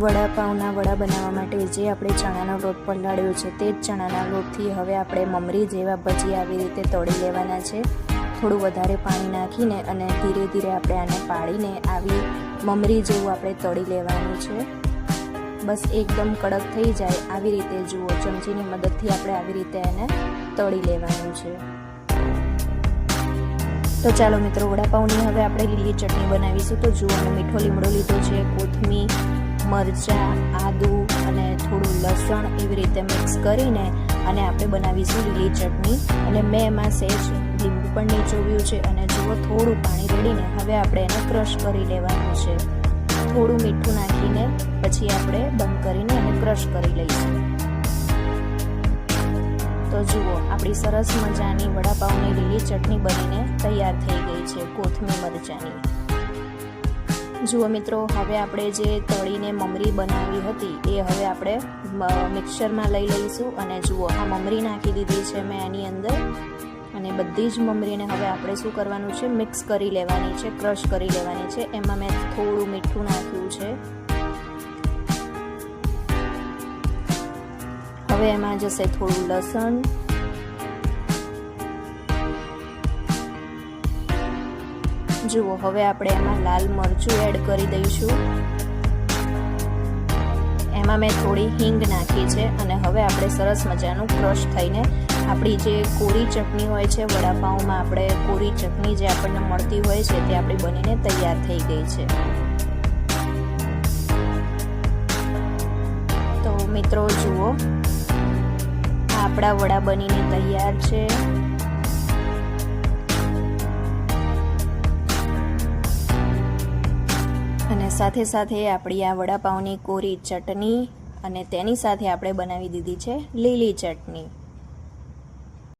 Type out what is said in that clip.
વડાપાઉંના વડા બનાવવા માટે જે આપણે ચણાનો લોટ પલાળ્યો છે તે જ ચણાના લોટથી હવે આપણે મમરી જેવા ભજી આવી રીતે તળી લેવાના છે। થોડું વધારે પાણી નાખીને અને ધીરે ધીરે આપણે આને પાડીને આવી મમરી જેવું આપણે તળી લેવાનું છે। બસ એકદમ કડક થઈ જાય આવી રીતે જુઓ, ચમચીની મદદથી આપણે આવી રીતે એને તળી લેવાનું છે। તો ચાલો મિત્રો, વડાપાઉંની હવે આપણે લીલી ચટણી બનાવીશું। તો જુઓ, મેં મીઠો લીમડો લીધો છે, કોથમીર, મરચાં, આદુ અને થોડું લસણ એવી રીતે મિક્સ કરીને અને આપણે બનાવીશું લીલી ચટણી। અને મેં એમાં સહેજ લીંબુ પણ નીચોવ્યું છે અને જુઓ થોડું પાણી રેડીને હવે આપણે એને ક્રશ કરી લેવાનું છે। થોડું મીઠું નાખીને પછી આપણે બંધ કરીને એને ક્રશ કરી લઈશું। તો જુઓ, આપણી સરસ મજાની વડાપાઉંની લીલી ચટણી બનીને તૈયાર થઈ ગઈ છે કોથમીર મરચાંની। જુઓ મિત્રો, હવે આપણે જે તળીને મમરી બનાવી હતી એ હવે આપણે મિક્સરમાં લઈ લઈશું। અને જુઓ, આ મમરી નાખી દીધી છે મેં આની અંદર અને બધી જ મમરીને હવે આપણે શું કરવાનું છે, મિક્સ કરી લેવાની છે, ક્રશ કરી લેવાની છે। એમાં મેં થોડું મીઠું નાખ્યું છે। હવે એમાં જશે થોડું લસણ, જુઓ હવે આપણે એમાં લાલ મરચું એડ કરી દઈશું। એમાં મેં થોડી હિંગ નાખી છે અને હવે આપણે સરસ મજાનું ક્રશ થઈને આપણી જે કોરી ચટણી હોય છે, વડાપાઉંમાં આપણે કોરી ચટણી જે આપણને મળતી હોય છે તે આપણી બનીને તૈયાર થઈ ગઈ છે। તો મિત્રો જુઓ, આપણા વડા બનીને તૈયાર છે। અને સાથે સાથે આપણી આ વડાપાઉંની કોરી ચટણી અને તેની સાથે આપણે બનાવી દીધી છે લીલી ચટણી।